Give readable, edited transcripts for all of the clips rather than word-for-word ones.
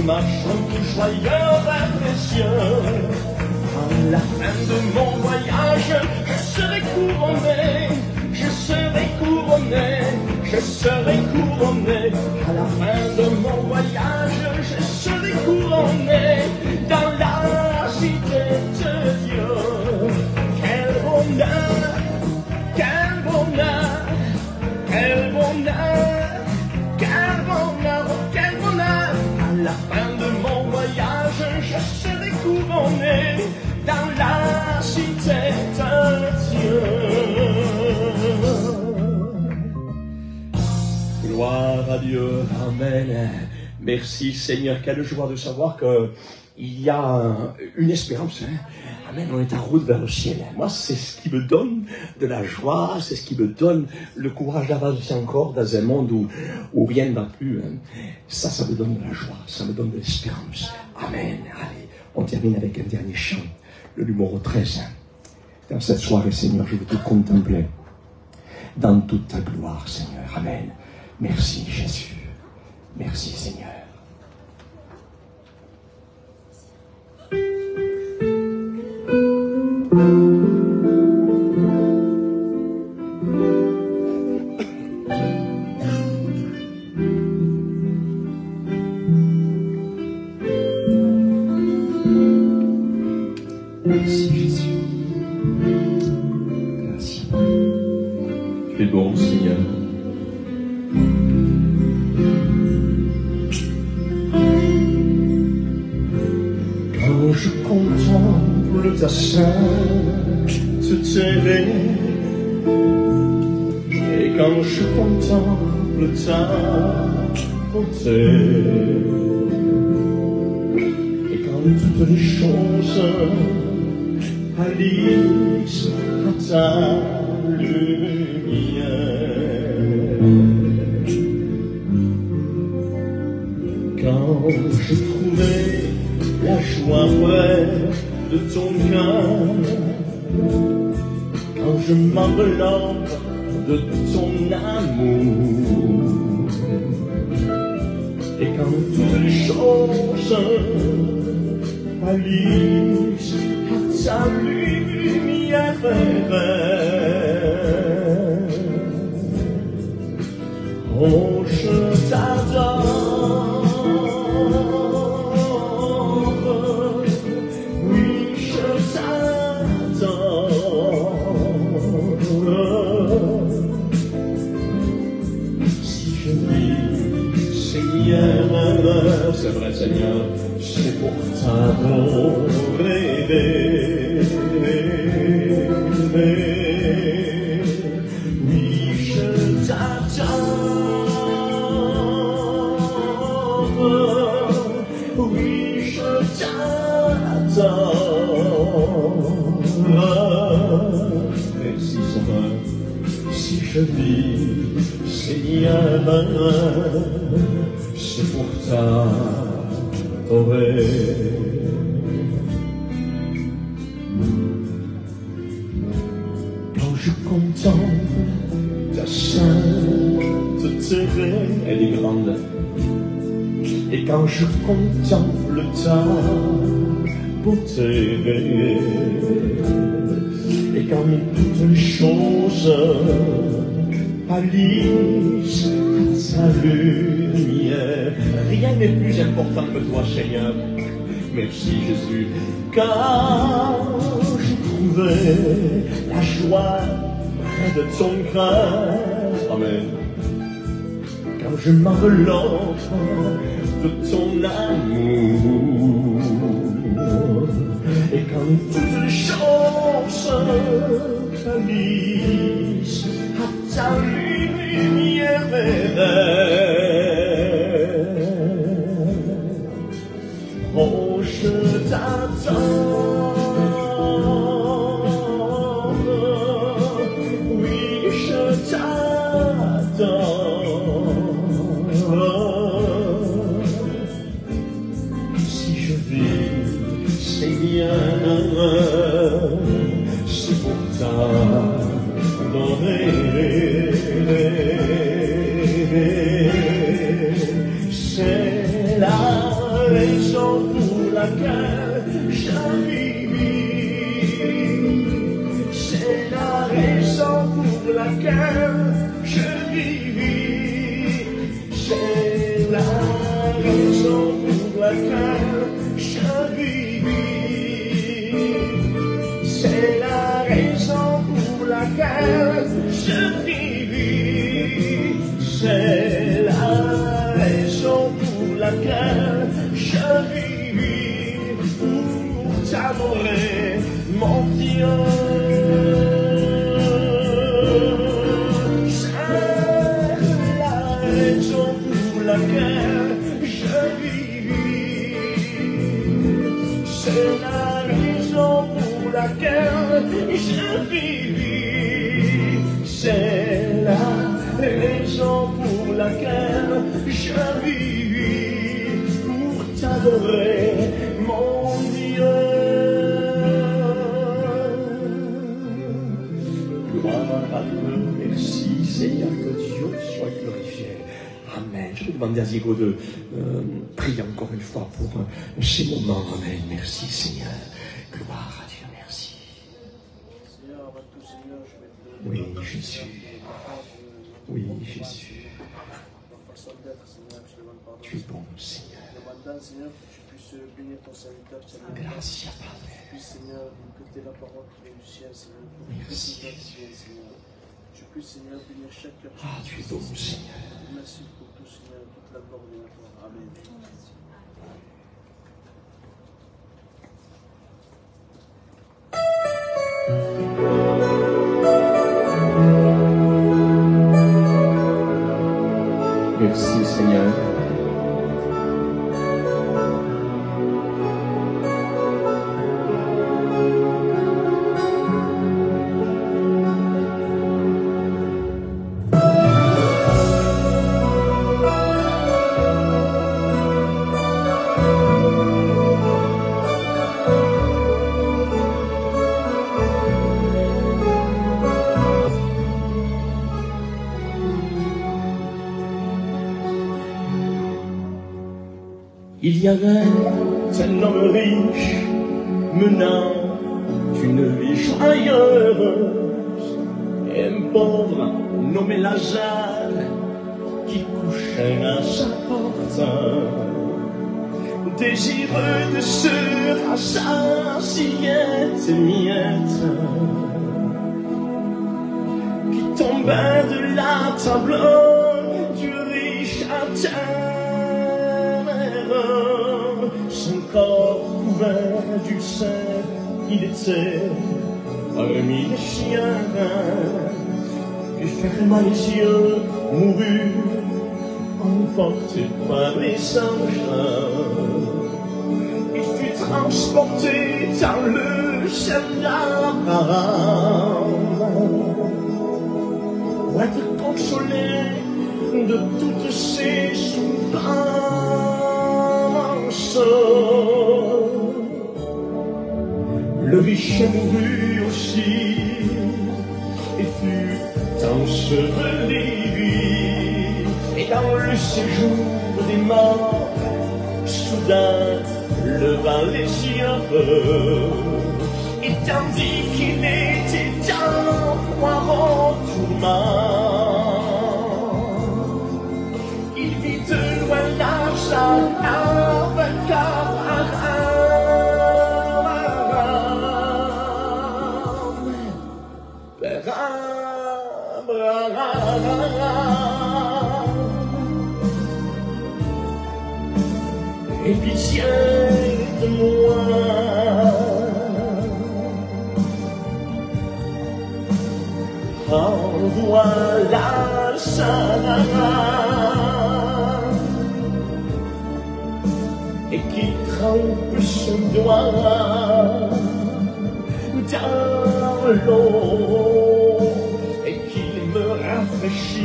marchons tous joyeux vers les cieux. À la fin de mon voyage, je serai couronné, je serai couronné, je serai couronné. À la fin de mon voyage, je serai couronné dans la cité de Dieu. Quel bonheur, quel bonheur, quel bonheur, quel bonheur, quel bonheur. À la fin de mon voyage, je serai couronné dans la cité de Dieu. Gloire à Dieu, amen. Merci Seigneur, quelle joie de savoir qu'il y a une espérance. Amen, on est en route vers le ciel. Moi, c'est ce qui me donne de la joie, c'est ce qui me donne le courage d'avancer encore dans un monde où rien ne va plus. Ça me donne de la joie, ça me donne de l'espérance. Amen. Allez, on termine avec un dernier chant, le numéro 13. Dans cette soirée, Seigneur, je veux te contempler dans toute ta gloire, Seigneur. Amen. Merci, Jésus. Merci, Seigneur. Merci, Jésus. Merci. Tu es bon, Seigneur. Quand je contemple ta sainteté, et quand je contemple ta beauté, et quand toutes les choses pâlissent à ta lumière, quand j'ai trouvé la joie près de ton cœur, quand je m'enveloppe de ton amour, et quand toutes les choses pâlissent à ta lumière, oh, je t'adore. C'est vrai, Seigneur, c'est pour t'adorer. Oui, je t'adore. Oui, je t'adore. Merci, Sauveur. Si je vis, Seigneur, c'est pour t'adorer. Quand je contemple ta sainteté, elle est grande. Et quand je contemple ta beauté, et quand toutes les choses pâlissent à ta lumière, rien n'est plus important que toi, Seigneur. Merci, Jésus. Quand j'ai trouvé la joie près de ton cœur, amen. Quand je m'enveloppe de ton amour, et quand toutes les choses pâlissent à ta lumière, oh, je t'adore. Oui, je t'adore. Si je vis, Seigneur, c'est pour t'adorer. laquelle je vis. C'est la raison pour laquelle je vis. C'est la raison pour laquelle je vis. C'est la raison pour laquelle je vis. C'est la raison pour laquelle je vis. Pour t'adorer, mon Dieu. C'est la raison pour laquelle je vis. C'est la raison pour laquelle je vis. Pour t'adorer, mon Dieu. Gloire à Dieu, merci Seigneur, que Dieu soit glorifié. Amen. Je te demande à Diego de prier encore une fois pour ces moments. Amen. Merci Seigneur. Gloire à Dieu. Merci. Oui, Jésus. Oui, Jésus. Tu es bon, Seigneur. Gracias, Padre. Merci, Jésus. Je prie, Seigneur, bénir chaque cœur. Ah, tu es bon, Seigneur. Merci pour tout, Seigneur, toute la gloire de la gloire. Amen. Merci, Seigneur. Il y avait un homme riche menant une vie joyeuse et un pauvre nommé Lazare qui couchait à sa porte, désireux de se rassasier de miettes qui tombaient de la table du riche à terre. Son corps couvert du sein, il était parmi les chiens. Il ferma les yeux, mourut, emporté par les anges. Il fut transporté dans le ciel d'Abraham pour être consolé de toutes ses souffrances. Le riche mourut aussi et fut enseveli. Et dans le séjour des morts, soudain leva les yeux. Et tandis qu'il était dans au tourment, il vit de loin Lazare avec et pitié de moi. Envoie Lazare et qu'il trempe son doigt dans l'eau et qu'il me rafraîchisse,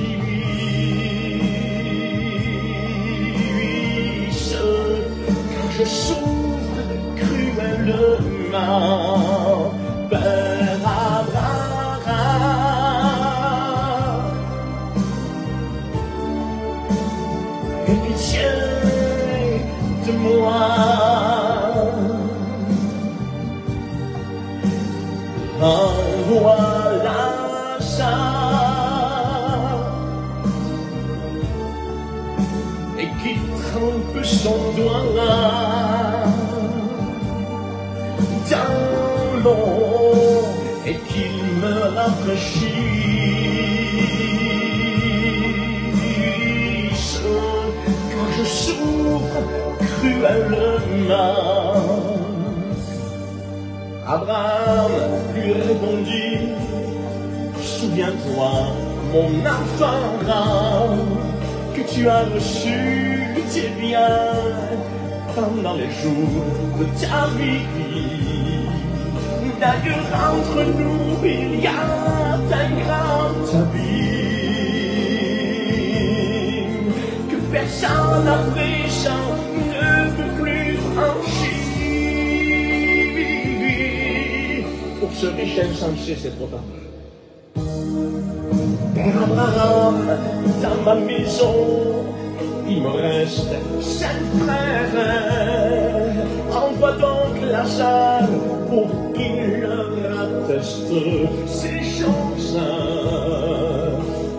car je souffre cruellement. Père Abraham, aie pitié de moi. Voilà ça. Et qui trempe son doigt dans l'eau et qu'il me rafraîchisse, car je souffre cruellement. Abraham lui répondit, souviens-toi, mon enfant, que tu as reçu tes biens pendant les jours de ta vie. D'ailleurs, entre nous, il y a un grand abîme que personne à présent ne peut plus franchir. Pour ce riche insensé, c'est trop tard. Père Abraham, dans ma maison, il me reste 5 frères. Envoie donc Lazare pour qu'il leur atteste ces choses,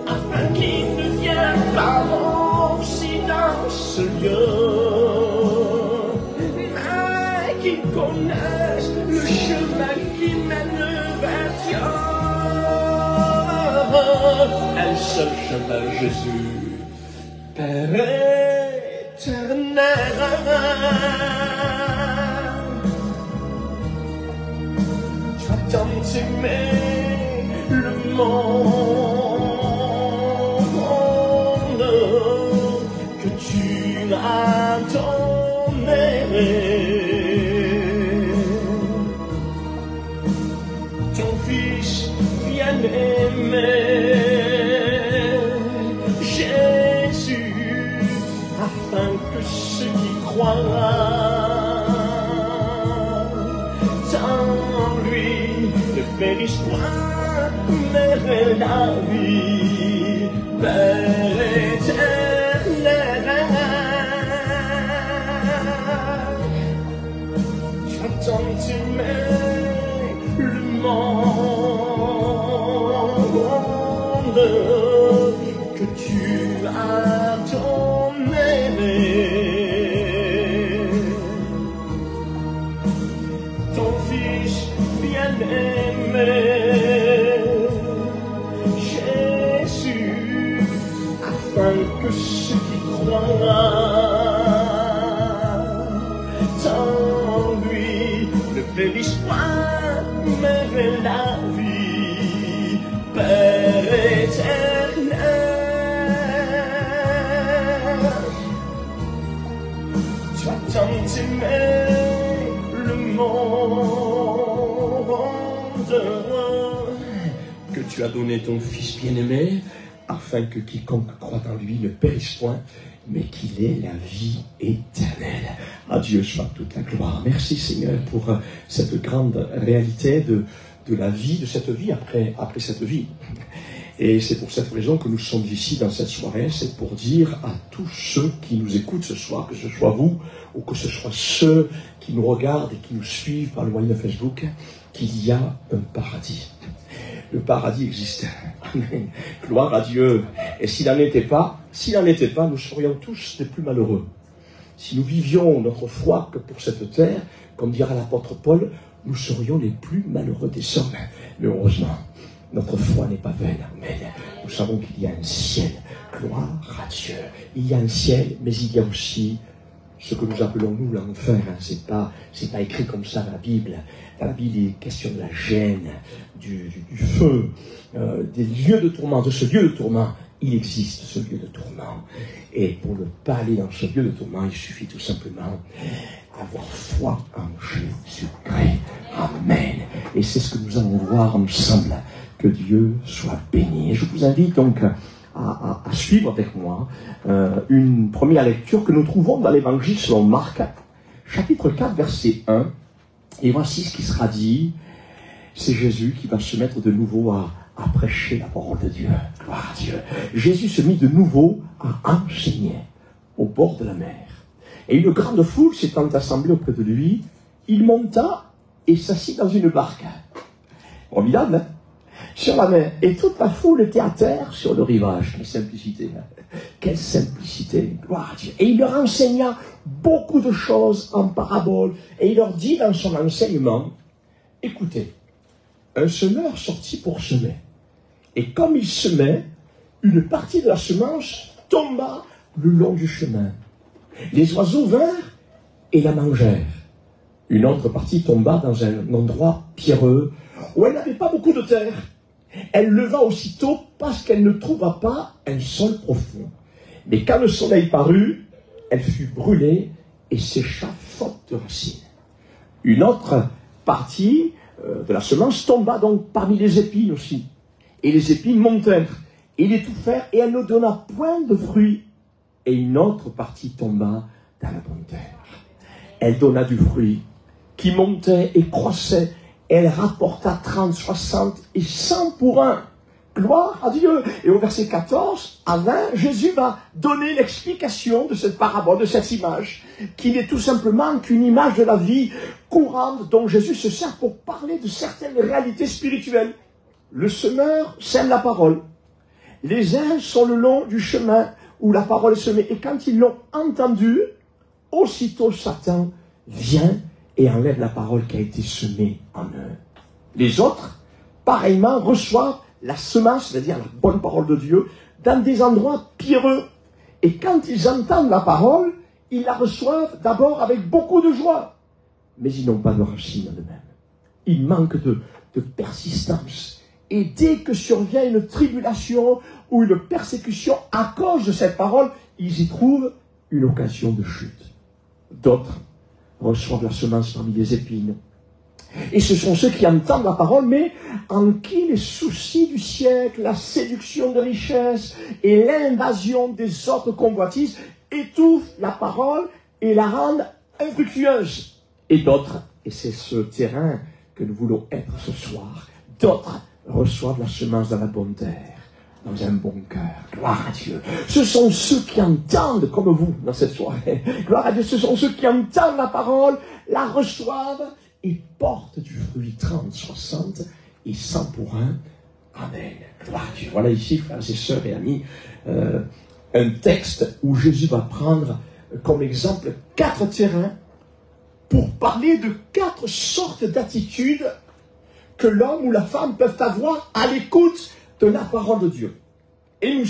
afin qu'il ne vienne pas aussi dans ce lieu, mais qu'il connaisse le chemin qui mène vers Dieu. Un seul chemin, Jésus, Père éternel. Tu as tant aimé le monde que tu as donné ton Fils bien-aimé, Jésus, afin que ceux qui croient en lui ne périssent point, mais aient la vie. Père éternel, tu as tant aimé le monde que tu as donné ton Fils bien-aimé, Jésus, afin que ceux qui croient en lui ne périssent point, mais aient la vie. Père éternel, tu as tant aimé le monde que tu as donné ton Fils bien-aimé, afin que quiconque croit en lui ne périsse point, mais qu'il ait la vie éternelle. À Dieu soit toute la gloire. Merci Seigneur pour cette grande réalité de la vie, de cette vie après cette vie. Et c'est pour cette raison que nous sommes ici dans cette soirée, c'est pour dire à tous ceux qui nous écoutent ce soir, que ce soit vous ou que ce soit ceux qui nous regardent et qui nous suivent par le moyen de Facebook, qu'il y a un paradis. Le paradis existe. Amen. Gloire à Dieu. Et s'il n'en était pas, nous serions tous les plus malheureux. Si nous vivions notre foi que pour cette terre, comme dira l'apôtre Paul, nous serions les plus malheureux des hommes. Mais heureusement, notre foi n'est pas vaine. Amen. Nous savons qu'il y a un ciel. Gloire à Dieu. Il y a un ciel, mais il y a aussi ce que nous appelons nous l'enfer. C'est pas écrit comme ça dans la Bible. Dans la Bible, il est question de la gêne, du feu, des lieux de tourment, de ce lieu de tourment. Il existe ce lieu de tourment. Et pour ne pas aller dans ce lieu de tourment, il suffit tout simplement avoir foi en Jésus-Christ. Amen. Et c'est ce que nous allons voir ensemble. Que Dieu soit béni. Et je vous invite donc à suivre avec moi une première lecture que nous trouvons dans l'évangile selon Marc, chapitre 4, verset 1. Et voici ce qui sera dit. C'est Jésus qui va se mettre de nouveau à prêcher la parole de Dieu. Gloire à Dieu. Jésus se mit de nouveau à enseigner au bord de la mer. Et une grande foule s'étant assemblée auprès de lui, il monta et s'assit dans une barque. Formidable, hein? Sur la mer. Et toute la foule était à terre sur le rivage. Quelle simplicité, hein? Quelle simplicité. Gloire à Dieu. Et il leur enseigna beaucoup de choses en paraboles. Et il leur dit dans son enseignement, écoutez, un semeur sortit pour semer. Et comme il semait, une partie de la semence tomba le long du chemin. Les oiseaux vinrent et la mangèrent. Une autre partie tomba dans un endroit pierreux où elle n'avait pas beaucoup de terre. Elle leva aussitôt parce qu'elle ne trouva pas un sol profond. Mais quand le soleil parut, elle fut brûlée et sécha faute de racines. Une autre partie de la semence tomba donc parmi les épines aussi. Et les épines montèrent et l'étouffèrent et elle ne donna point de fruits. Et une autre partie tomba dans la bonne terre. Elle donna du fruit qui montait et croissait. Elle rapporta 30, 60 et 100 pour un. Gloire à Dieu. Et au verset 14 à 20, Jésus va donner l'explication de cette parabole, de cette image, qui n'est tout simplement qu'une image de la vie courante dont Jésus se sert pour parler de certaines réalités spirituelles. Le semeur sème la parole. Les uns sont le long du chemin où la parole est semée. Et quand ils l'ont entendue, aussitôt Satan vient et enlève la parole qui a été semée en eux. Les autres, pareillement, reçoivent la semence, c'est-à-dire la bonne parole de Dieu, dans des endroits pierreux. Et quand ils entendent la parole, ils la reçoivent d'abord avec beaucoup de joie. Mais ils n'ont pas de racine en eux-mêmes. Ils manquent de persistance. Et dès que survient une tribulation ou une persécution à cause de cette parole, ils y trouvent une occasion de chute. D'autres reçoivent la semence parmi les épines. Et ce sont ceux qui entendent la parole, mais en qui les soucis du siècle, la séduction de richesses et l'invasion des autres convoitises étouffent la parole et la rendent infructueuse. Et d'autres, et c'est ce terrain que nous voulons être ce soir, d'autres reçoivent la semence dans la bonne terre, dans un bon cœur. Gloire à Dieu. Ce sont ceux qui entendent, comme vous, dans cette soirée. Gloire à Dieu. Ce sont ceux qui entendent la parole, la reçoivent et portent du fruit 30, 60 et 100 pour un. Amen. Gloire à Dieu. Voilà ici, frères et sœurs et amis, un texte où Jésus va prendre comme exemple 4 terrains pour parler de 4 sortes d'attitudes que l'homme ou la femme peuvent avoir à l'écoute de la parole de Dieu. Et nous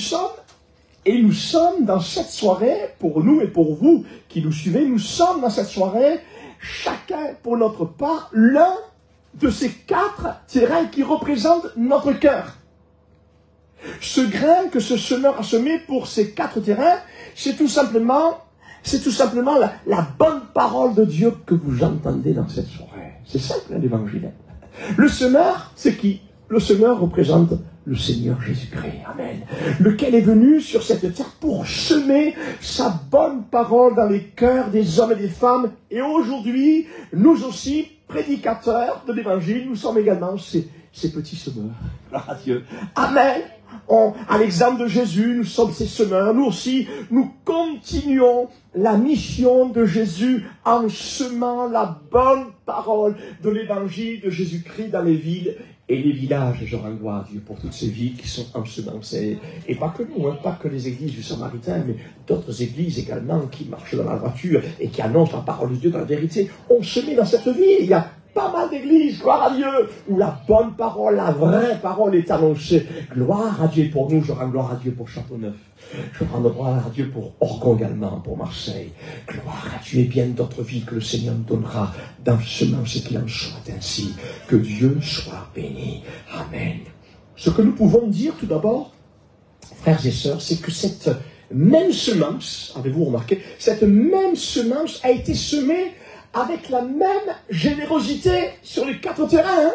sommes dans cette soirée, pour nous et pour vous qui nous suivez, nous sommes dans cette soirée, chacun pour notre part, l'un de ces 4 terrains qui représentent notre cœur. Ce grain que ce semeur a semé pour ces 4 terrains, c'est tout simplement la bonne parole de Dieu que vous entendez dans cette soirée. C'est simple, l'évangile. Le semeur, c'est qui? Le semeur représente le Seigneur Jésus-Christ. Amen. Lequel est venu sur cette terre pour semer sa bonne parole dans les cœurs des hommes et des femmes. Et aujourd'hui, nous aussi, prédicateurs de l'évangile, nous sommes également ces petits semeurs. Gloire à Dieu. Amen. À l'exemple de Jésus, nous sommes ces semeurs. Nous aussi, nous continuons la mission de Jésus en semant la bonne parole de l'évangile de Jésus-Christ dans les villes et les villages. Je rends gloire à Dieu pour toutes ces villes qui sont ensemencées. Et pas que nous, pas que les églises du Samaritain, mais d'autres églises également qui marchent dans la voiture et qui annoncent la parole de Dieu dans la vérité. On se met dans cette ville. Il y a pas mal d'églises, gloire à Dieu, où la bonne parole, la vraie parole est annoncée. Gloire à Dieu pour nous, je rends gloire à Dieu pour Châteauneuf. Je rends gloire à Dieu pour Orgon également, pour Marseille. Gloire à Dieu et bien d'autres villes que le Seigneur nous donnera dans ce semence qu'il en soit ainsi. Que Dieu soit béni. Amen. Ce que nous pouvons dire tout d'abord, frères et sœurs, c'est que cette même semence, avez-vous remarqué, cette même semence a été semée avec la même générosité sur les 4 terrains.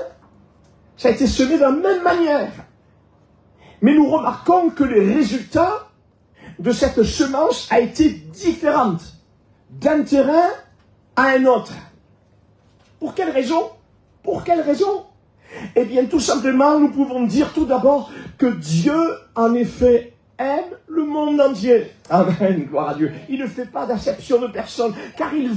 Ça a été semé de la même manière. Mais nous remarquons que les résultats de cette semence a été différente d'un terrain à un autre. Pour quelle raison? Pour quelle raison? Eh bien, tout simplement, nous pouvons dire tout d'abord que Dieu, en effet, aime le monde entier. Amen, gloire à Dieu. Il ne fait pas d'acception de personne, car il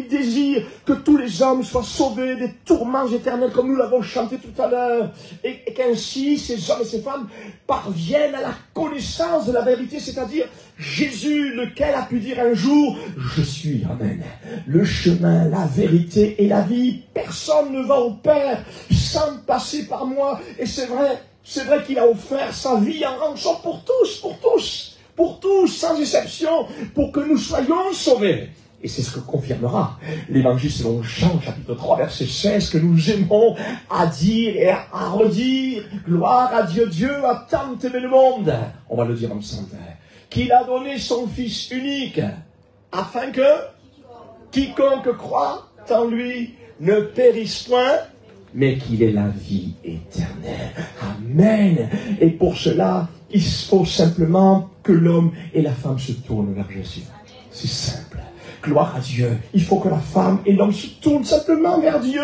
désire que tous les hommes soient sauvés des tourments éternels, comme nous l'avons chanté tout à l'heure, et qu'ainsi ces hommes et ces femmes parviennent à la connaissance de la vérité, c'est-à-dire Jésus, lequel a pu dire un jour, je suis, amen, le chemin, la vérité et la vie. Personne ne va au Père sans passer par moi. Et c'est vrai qu'il a offert sa vie en rançon pour tous, sans exception, pour que nous soyons sauvés. Et c'est ce que confirmera l'évangile selon Jean, chapitre 3, verset 16, que nous aimons à dire et à redire. Gloire à Dieu, Dieu a tant aimé le monde. On va le dire ensemble. Qu'il a donné son Fils unique, afin que quiconque croit en lui ne périsse point, mais qu'il ait la vie éternelle. Amen. Et pour cela, il faut simplement que l'homme et la femme se tournent vers Jésus. C'est simple. Gloire à Dieu. Il faut que la femme et l'homme se tournent simplement vers Dieu.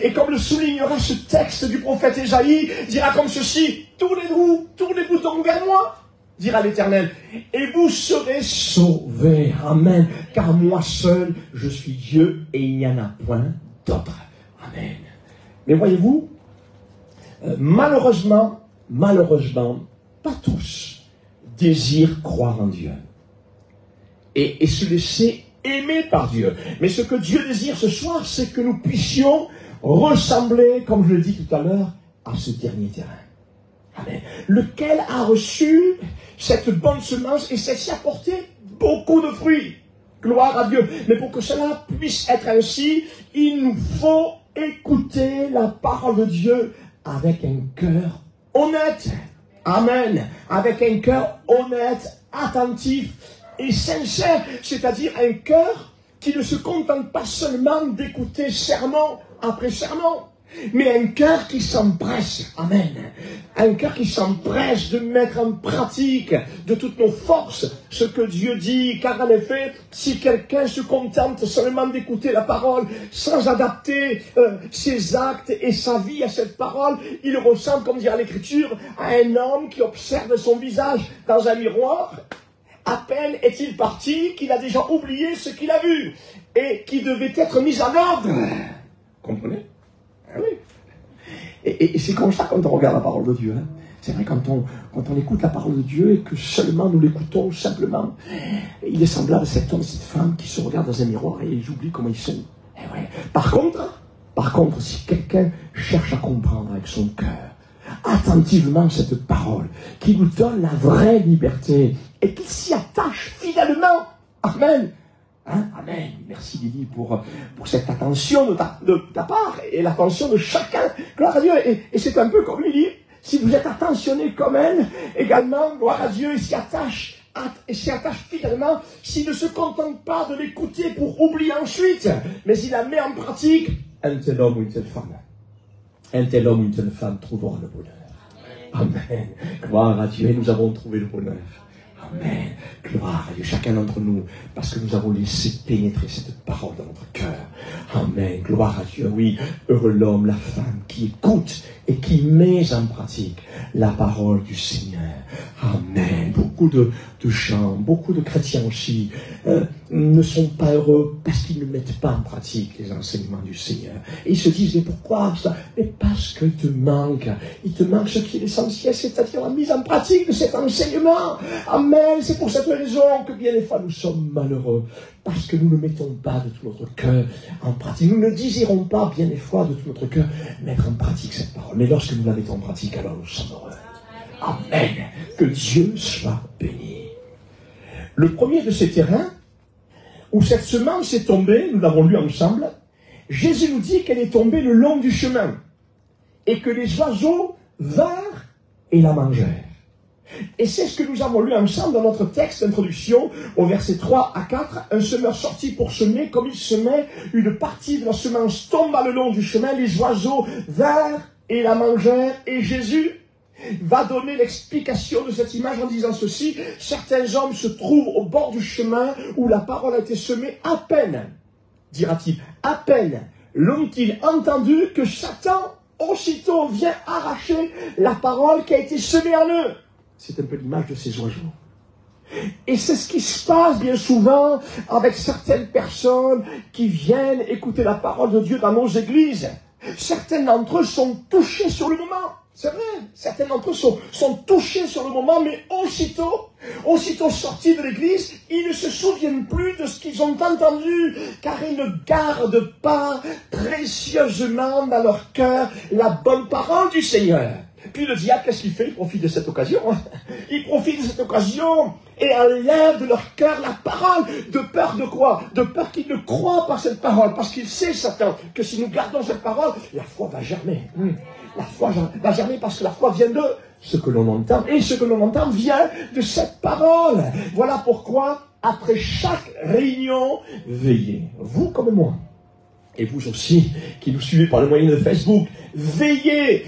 Et comme le soulignera ce texte du prophète Ésaïe, dira comme ceci, tournez-vous donc vers moi, dira l'Éternel, et vous serez sauvés. Amen. Car moi seul, je suis Dieu et il n'y en a point d'autre. Amen. Mais voyez-vous, malheureusement, pas tous désirent croire en Dieu et se laisser aimer par Dieu. Mais ce que Dieu désire ce soir, c'est que nous puissions ressembler, comme je le dis tout à l'heure, à ce dernier terrain. Amen. Lequel a reçu cette bonne semence et s'est apporté beaucoup de fruits. Gloire à Dieu. Mais pour que cela puisse être ainsi, il nous faut écouter la parole de Dieu avec un cœur honnête. Amen. Avec un cœur honnête, attentif et sincère. C'est-à-dire un cœur qui ne se contente pas seulement d'écouter sermon après sermon, mais un cœur qui s'empresse, amen, un cœur qui s'empresse de mettre en pratique de toutes nos forces ce que Dieu dit, car en effet, si quelqu'un se contente seulement d'écouter la parole, sans adapter ses actes et sa vie à cette parole, il ressemble, comme dit l'Écriture, à un homme qui observe son visage dans un miroir. À peine est-il parti qu'il a déjà oublié ce qu'il a vu et qui devait être mis en ordre. Comprenez? Ah oui. Et c'est comme ça quand on regarde la parole de Dieu. Hein. C'est vrai, quand on écoute la parole de Dieu et que seulement nous l'écoutons simplement, il est semblable à cet homme, cette femme qui se regarde dans un miroir et ils oublient comment ils sont. Et ouais. Par contre, si quelqu'un cherche à comprendre avec son cœur, attentivement cette parole, qui nous donne la vraie liberté et qui s'y attache fidèlement, amen. Hein? Amen. Merci Lily pour cette attention de ta part et l'attention de chacun. Gloire à Dieu. Et c'est un peu comme Lily. Si vous êtes attentionné comme elle, également, gloire à Dieu, et s'y attache fidèlement, s'il ne se contente pas de l'écouter pour oublier ensuite, mais il la met en pratique, un tel homme ou une telle femme trouvera le bonheur. Amen. Gloire à Dieu. Et nous avons trouvé le bonheur. Amen. Gloire à Dieu, chacun d'entre nous, parce que nous avons laissé pénétrer cette parole dans notre cœur. Amen. Gloire à Dieu. Oui, heureux l'homme, la femme qui écoute et qui met en pratique la parole du Seigneur. Amen. Beaucoup de gens, beaucoup de chrétiens aussi, ne sont pas heureux parce qu'ils ne mettent pas en pratique les enseignements du Seigneur. Et ils se disent, mais pourquoi ça? Mais parce qu'il te manque ce qui est l'essentiel, c'est-à-dire la mise en pratique de cet enseignement. Amen. C'est pour cette raison que bien des fois nous sommes malheureux, parce que nous ne mettons pas de tout notre cœur en pratique. Nous ne désirons pas bien des fois de tout notre cœur mettre en pratique cette parole. Mais lorsque nous la mettons en pratique, alors nous sommes heureux. Amen. Que Dieu soit béni. Le premier de ces terrains, où cette semence est tombée, nous l'avons lu ensemble, Jésus nous dit qu'elle est tombée le long du chemin, et que les oiseaux vinrent et la mangèrent. Et c'est ce que nous avons lu ensemble dans notre texte d'introduction, au verset 3 à 4, un semeur sortit pour semer, comme il semait, une partie de la semence tomba le long du chemin, les oiseaux vinrent et la mangèrent, et Jésus va donner l'explication de cette image en disant ceci: certains hommes se trouvent au bord du chemin où la parole a été semée, à peine, dira-t-il, à peine l'ont-ils entendu que Satan aussitôt vient arracher la parole qui a été semée en eux. C'est un peu l'image de ces oiseaux. Et c'est ce qui se passe bien souvent avec certaines personnes qui viennent écouter la parole de Dieu dans nos églises. Certains d'entre eux sont touchés sur le moment. C'est vrai, certains d'entre eux sont touchés sur le moment, mais aussitôt sortis de l'église, ils ne se souviennent plus de ce qu'ils ont entendu, car ils ne gardent pas précieusement dans leur cœur la bonne parole du Seigneur. Puis le diable, qu'est-ce qu'il fait? Il profite de cette occasion. Il profite de cette occasion et enlève de leur cœur la parole. De peur de quoi? De peur qu'ils ne croient pas cette parole. Parce qu'il sait, Satan, que si nous gardons cette parole, la foi va germer. La foi va germer parce que la foi vient de ce que l'on entend. Et ce que l'on entend vient de cette parole. Voilà pourquoi, après chaque réunion, veillez. Vous comme moi. Et vous aussi, qui nous suivez par le moyen de Facebook, veillez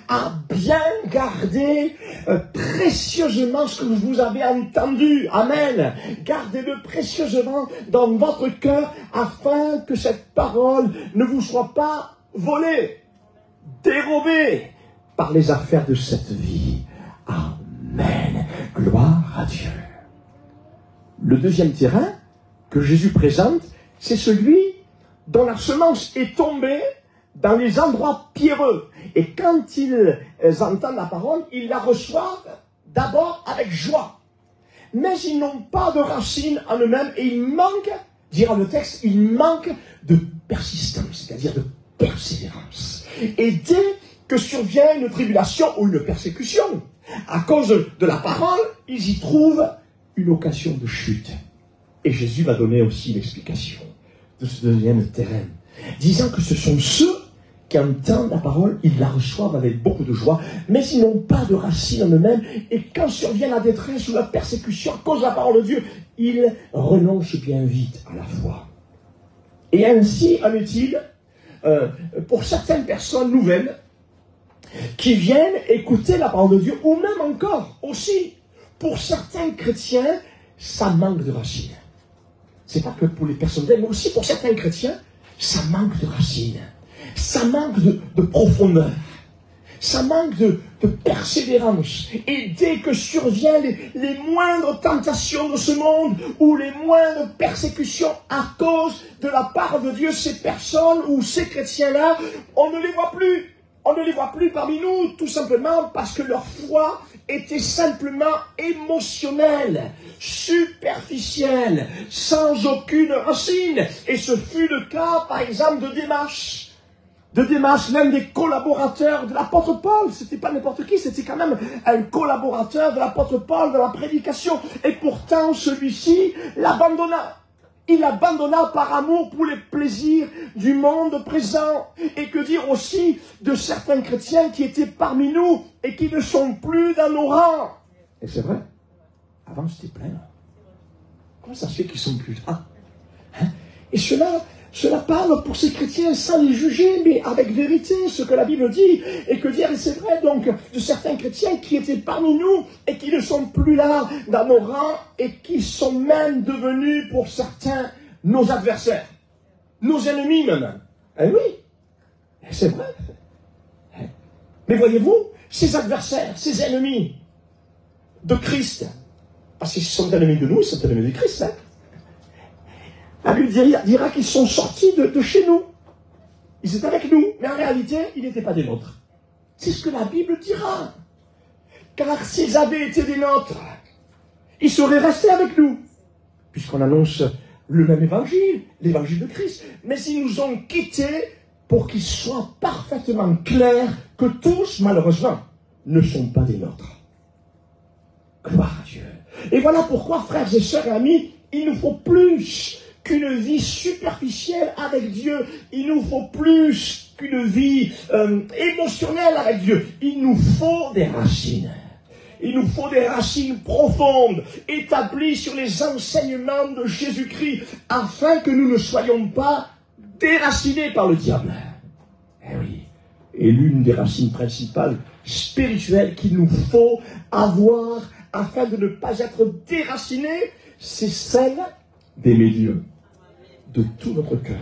à bien garder précieusement ce que vous avez entendu. Amen. Gardez-le précieusement dans votre cœur afin que cette parole ne vous soit pas volée, dérobée par les affaires de cette vie. Amen. Gloire à Dieu. Le deuxième terrain que Jésus présente, c'est celui dont la semence est tombée dans les endroits pierreux. Et quand ils entendent la parole, ils la reçoivent d'abord avec joie. Mais ils n'ont pas de racines en eux-mêmes et ils manquent, dira le texte, ils manquent de persistance, c'est-à-dire de persévérance. Et dès que survient une tribulation ou une persécution, à cause de la parole, ils y trouvent une occasion de chute. Et Jésus va donner aussi l'explication de ce deuxième terrain, disant que ce sont ceux qui entendent la parole, ils la reçoivent avec beaucoup de joie, mais ils n'ont pas de racines en eux-mêmes, et quand survient la détresse ou la persécution à cause de la parole de Dieu, ils renoncent bien vite à la foi. Et ainsi en est-il pour certaines personnes nouvelles qui viennent écouter la parole de Dieu, ou même encore aussi, pour certains chrétiens, ça manque de racines. C'est pas que pour les personnes mais aussi pour certains chrétiens, ça manque de racines. Ça manque de profondeur. Ça manque de persévérance. Et dès que surviennent les moindres tentations de ce monde, ou les moindres persécutions à cause de la part de Dieu, ces personnes ou ces chrétiens-là, on ne les voit plus. On ne les voit plus parmi nous, tout simplement parce que leur foi était simplement émotionnelle, superficielle, sans aucune racine. Et ce fut le cas, par exemple, de Démas. De Démas, l'un des collaborateurs de l'apôtre Paul. C'était pas n'importe qui, c'était quand même un collaborateur de l'apôtre Paul, de la prédication. Et pourtant, celui-ci l'abandonna. Il abandonna par amour pour les plaisirs du monde présent. Et que dire aussi de certains chrétiens qui étaient parmi nous et qui ne sont plus dans nos rangs. Et c'est vrai, avant c'était plein. Comment ça se fait qu'ils ne sont plus là? Et cela parle pour ces chrétiens sans les juger, mais avec vérité, ce que la Bible dit. Et que dire, et c'est vrai donc, de certains chrétiens qui étaient parmi nous et qui ne sont plus là dans nos rangs et qui sont même devenus, pour certains, nos adversaires. Nos ennemis même. Eh oui, c'est vrai. Mais voyez-vous, ces adversaires, ces ennemis de Christ, parce qu'ils sont ennemis de nous, ils sont ennemis de Christ, la Bible dira qu'ils sont sortis de chez nous. Ils étaient avec nous, mais en réalité, ils n'étaient pas des nôtres. C'est ce que la Bible dira. Car s'ils avaient été des nôtres, ils seraient restés avec nous, puisqu'on annonce le même évangile, l'évangile de Christ. Mais ils nous ont quittés pour qu'il soit parfaitement clair que tous, malheureusement, ne sont pas des nôtres. Gloire à Dieu. Et voilà pourquoi, frères et sœurs et amis, il nous faut plus qu'une vie superficielle avec Dieu. Il nous faut plus qu'une vie émotionnelle avec Dieu. Il nous faut des racines. Il nous faut des racines profondes, établies sur les enseignements de Jésus-Christ, afin que nous ne soyons pas déracinés par le diable. Eh oui. Et l'une des racines principales spirituelles qu'il nous faut avoir afin de ne pas être déracinés, c'est celle d'aimer Dieu de tout notre cœur,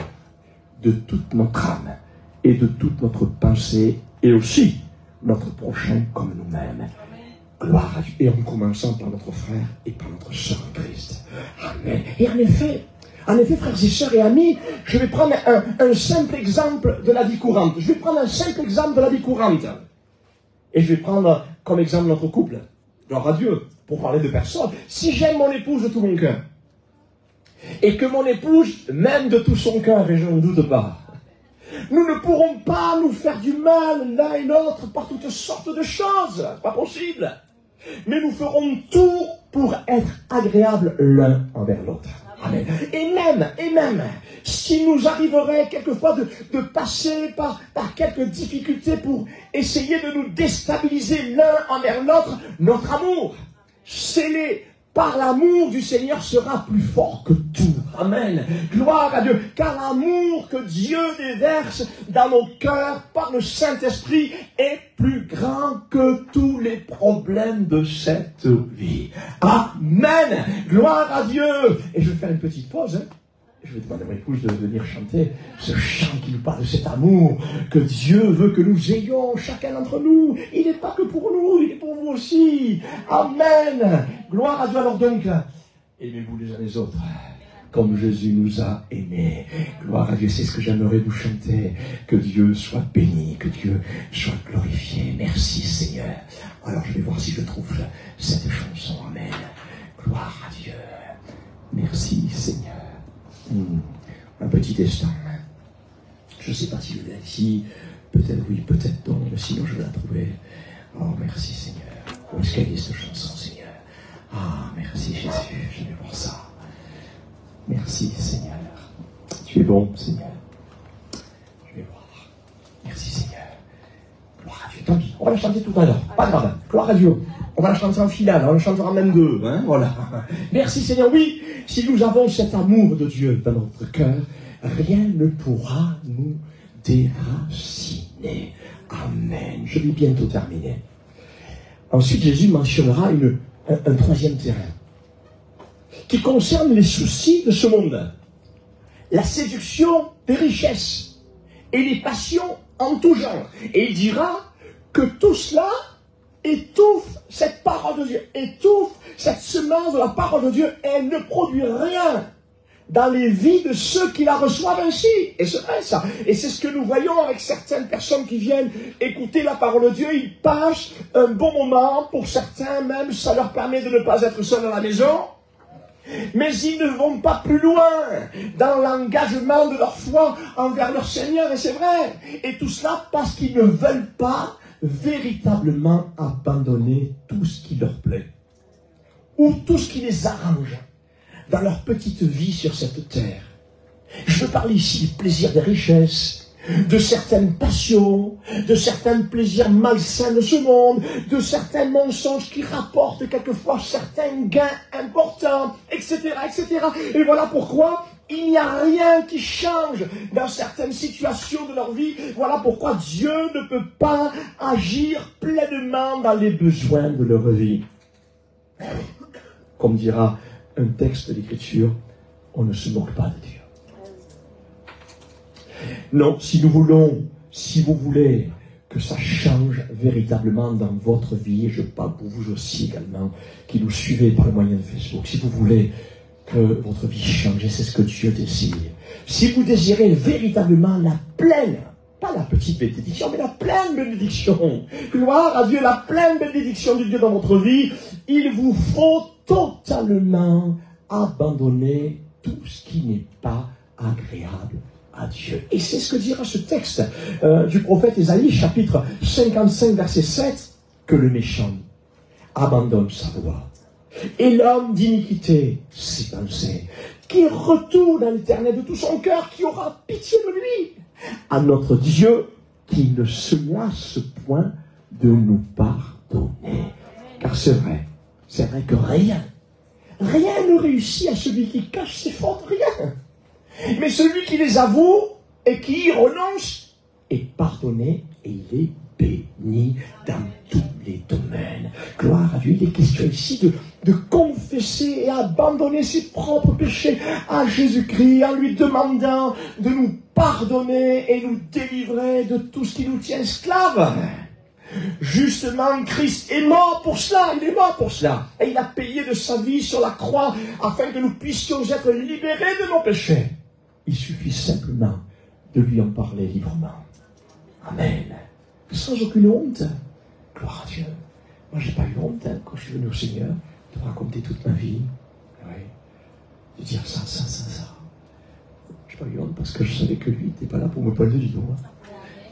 de toute notre âme et de toute notre pensée, et aussi notre prochain comme nous-mêmes. Gloire à Dieu. Et en commençant par notre frère et par notre sœur en Christ. Amen. Et en effet, frères et sœurs et amis, je vais prendre un simple exemple de la vie courante. Je vais prendre un simple exemple de la vie courante. Et je vais prendre comme exemple notre couple. Gloire à Dieu, pour parler de personne. Si j'aime mon épouse de tout mon cœur, et que mon épouse m'aime de tout son cœur, et je ne doute pas, nous ne pourrons pas nous faire du mal l'un et l'autre par toutes sortes de choses. Pas possible. Mais nous ferons tout pour être agréables l'un envers l'autre. Amen. Et même, s'il nous arriverait quelquefois de passer par quelques difficultés pour essayer de nous déstabiliser l'un envers l'autre, notre amour, scellé par l'amour du Seigneur, sera plus fort que tout. Amen. Gloire à Dieu. Car l'amour que Dieu déverse dans nos cœurs par le Saint-Esprit est plus grand que tous les problèmes de cette vie. Amen. Gloire à Dieu. Et je vais faire une petite pause. Je vais demander à mon épouse de venir chanter ce chant qui nous parle de cet amour que Dieu veut que nous ayons, chacun d'entre nous. Il n'est pas que pour nous, il est pour vous aussi. Amen. Gloire à Dieu. Alors donc, aimez-vous les uns les autres, comme Jésus nous a aimés. Gloire à Dieu, c'est ce que j'aimerais vous chanter. Que Dieu soit béni, que Dieu soit glorifié. Merci Seigneur. Alors je vais voir si je trouve cette chanson. Amen. Gloire à Dieu. Merci Seigneur. Un petit instant. Je ne sais pas si je l'ai ici. Peut-être oui, peut-être non. Mais sinon je vais la trouver. Oh, merci Seigneur. Où est-ce qu'elle est cette chanson, Seigneur? Ah, merci Jésus. Je vais voir ça. Merci Seigneur. Tu es bon, Seigneur. Je vais voir. Merci Seigneur. Gloire à Dieu. Tant pis. On va la chanter tout à l'heure. Pas grave. Gloire à Dieu. On va la chanter en finale, on la chantera même deux, hein, voilà. Merci Seigneur, oui, si nous avons cet amour de Dieu dans notre cœur, rien ne pourra nous déraciner. Amen. Je vais bientôt terminer. Ensuite, Jésus mentionnera un troisième terrain qui concerne les soucis de ce monde, la séduction des richesses et les passions en tout genre. Et il dira que tout cela étouffe cette parole de Dieu, étouffe cette semence de la parole de Dieu, et elle ne produit rien dans les vies de ceux qui la reçoivent ainsi. Et c'est vrai ça. Et c'est ce que nous voyons avec certaines personnes qui viennent écouter la parole de Dieu. Ils passent un bon moment, pour certains même, ça leur permet de ne pas être seuls à la maison. Mais ils ne vont pas plus loin dans l'engagement de leur foi envers leur Seigneur, et c'est vrai. Et tout cela parce qu'ils ne veulent pas véritablement abandonner tout ce qui leur plaît, ou tout ce qui les arrange dans leur petite vie sur cette terre. Je veux parler ici du plaisir des richesses, de certaines passions, de certains plaisirs malsains de ce monde, de certains mensonges qui rapportent quelquefois certains gains importants, etc., etc. Et voilà pourquoi il n'y a rien qui change dans certaines situations de leur vie. Voilà pourquoi Dieu ne peut pas agir pleinement dans les besoins de leur vie. Comme dira un texte de l'Écriture, on ne se moque pas de Dieu. Non, si vous voulez que ça change véritablement dans votre vie, et je parle pour vous aussi également, qui nous suivez par le moyen de Facebook, si vous voulez que votre vie change, et c'est ce que Dieu désire. Si vous désirez véritablement la pleine, pas la petite bénédiction, mais la pleine bénédiction, gloire à Dieu, la pleine bénédiction de Dieu dans votre vie, il vous faut totalement abandonner tout ce qui n'est pas agréable à Dieu. Et c'est ce que dira ce texte du prophète Ésaïe, chapitre 55, verset 7, que le méchant abandonne sa voie. Et l'homme d'iniquité ses pensées, qui retourne à l'Éternel de tout son cœur, qui aura pitié de lui, à notre Dieu, qui ne se lasse point de nous pardonner. Car c'est vrai que rien ne réussit à celui qui cache ses fautes, rien. Mais celui qui les avoue et qui y renonce est pardonné et il est béni dans tous les domaines. Gloire à Dieu. Il est question ici de confesser et abandonner ses propres péchés à Jésus-Christ en lui demandant de nous pardonner et nous délivrer de tout ce qui nous tient esclaves. Justement, Christ est mort pour cela, il est mort pour cela. Et il a payé de sa vie sur la croix afin que nous puissions être libérés de nos péchés. Il suffit simplement de lui en parler librement. Amen. Sans aucune honte. Gloire à Dieu. Moi, j'ai pas eu honte quand je suis venu au Seigneur de raconter toute ma vie. Oui. De dire ça. J'ai pas eu honte parce que je savais que lui n'était pas là pour me pointer du doigt.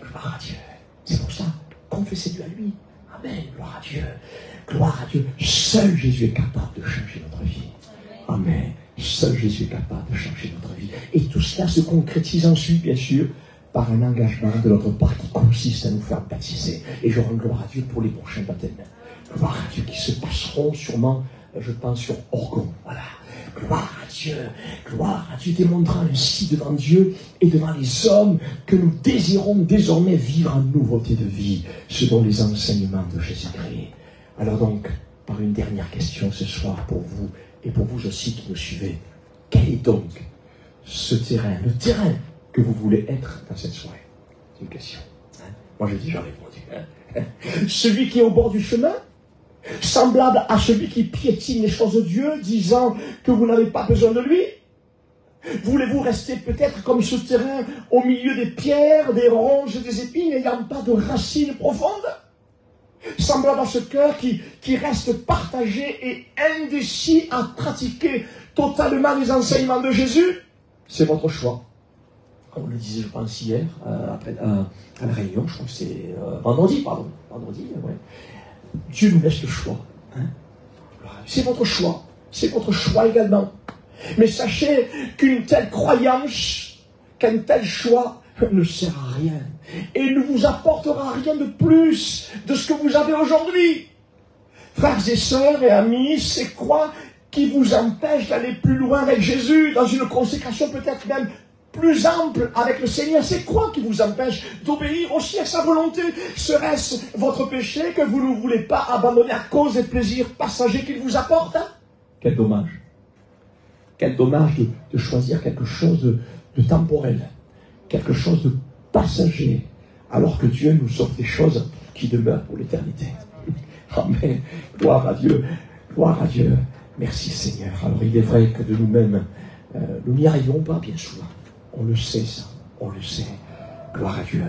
Gloire à Dieu. C'est pour ça. Confessez-lui à lui. Amen. Gloire à Dieu. Gloire à Dieu. Seul Jésus est capable de changer notre vie. Amen. Seul Jésus est capable de changer notre vie. Et tout cela se concrétise ensuite, bien sûr, par un engagement de notre part qui consiste à nous faire baptiser. Et je rends gloire à Dieu pour les prochains baptêmes. Gloire à Dieu qui se passeront sûrement, je pense, sur Orgon. Voilà. Gloire à Dieu, démontrant ainsi devant Dieu et devant les hommes que nous désirons désormais vivre en nouveauté de vie, selon les enseignements de Jésus-Christ. Alors donc, par une dernière question ce soir pour vous, et pour vous aussi qui nous suivez, quel est donc ce terrain, le terrain que vous voulez être dans cette soirée? C'est une question. Moi j'ai déjà répondu. Celui qui est au bord du chemin, semblable à celui qui piétine les choses de Dieu, disant que vous n'avez pas besoin de lui? Voulez-vous rester peut-être comme ce terrain au milieu des pierres, des ronces et des épines, n'ayant pas de racines profondes? Semblable à ce cœur qui reste partagé et indécis à pratiquer totalement les enseignements de Jésus? C'est votre choix. Comme on le disait, je pense, hier, à la réunion, je crois que c'est vendredi, ouais. Dieu nous laisse le choix. C'est votre choix. C'est votre choix également. Mais sachez qu'une telle croyance, qu'un tel choix ne sert à rien. Et ne vous apportera rien de plus de ce que vous avez aujourd'hui. Frères et sœurs et amis, c'est quoi qui vous empêche d'aller plus loin avec Jésus, dans une consécration peut-être même plus ample avec le Seigneur? C'est quoi qui vous empêche d'obéir aussi à sa volonté? Serait-ce votre péché que vous ne voulez pas abandonner à cause des plaisirs passagers qu'il vous apporte? Quel dommage. Quel dommage de choisir quelque chose de temporel, quelque chose de passager, alors que Dieu nous offre des choses qui demeurent pour l'éternité. Amen. Gloire à Dieu. Gloire à Dieu. Merci Seigneur. Alors il est vrai que de nous-mêmes, nous n'y arrivons pas bien souvent. On le sait ça. On le sait. Gloire à Dieu.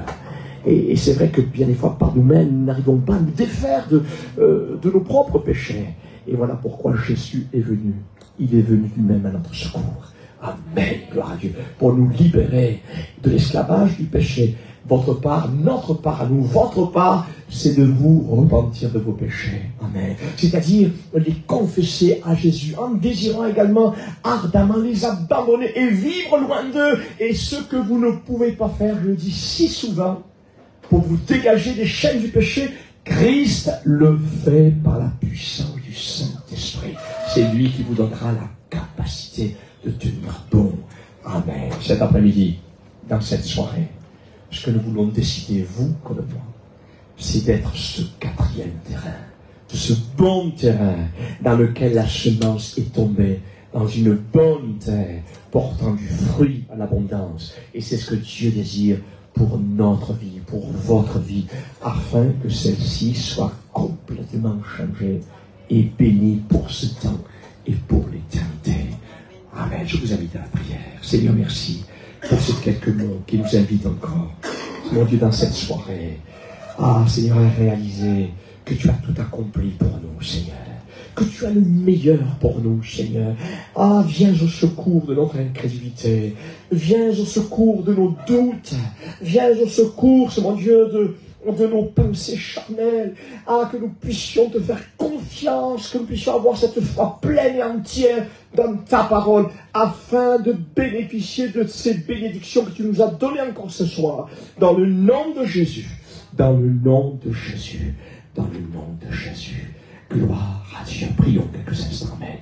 Et c'est vrai que bien des fois, par nous-mêmes, nous n'arrivons pas à nous défaire de nos propres péchés. Et voilà pourquoi Jésus est venu. Il est venu lui-même à notre secours. Amen. Gloire à Dieu. Pour nous libérer de l'esclavage du péché. Votre part, notre part à nous, votre part, c'est de vous repentir de vos péchés. Amen. C'est-à-dire les confesser à Jésus, en désirant également ardemment les abandonner et vivre loin d'eux. Et ce que vous ne pouvez pas faire, je le dis si souvent, pour vous dégager des chaînes du péché, Christ le fait par la puissance du Saint-Esprit. C'est lui qui vous donnera la capacité de tenir bon. Amen. Cet après-midi, dans cette soirée, ce que nous voulons décider, vous comme moi, c'est d'être ce quatrième terrain, ce bon terrain dans lequel la semence est tombée dans une bonne terre, portant du fruit en abondance. Et c'est ce que Dieu désire pour notre vie, pour votre vie, afin que celle-ci soit complètement changée et bénie pour ce temps et pour l'éternité. Amen. Je vous invite à la prière. Seigneur, merci pour ces quelques mots qui nous invitent encore, mon Dieu, dans cette soirée. Ah, Seigneur, à réaliser que tu as tout accompli pour nous, Seigneur. Que tu as le meilleur pour nous, Seigneur. Ah, viens au secours de notre incrédulité. Viens au secours de nos doutes. Viens au secours, mon Dieu, de nos pensées charnelles. Ah, que nous puissions te faire confiance, que nous puissions avoir cette foi pleine et entière dans ta parole, afin de bénéficier de ces bénédictions que tu nous as données encore ce soir. Dans le nom de Jésus. Dans le nom de Jésus. Dans le nom de Jésus. Gloire à Dieu. Prions quelques instants. Amen.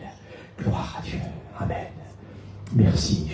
Gloire à Dieu. Amen. Merci.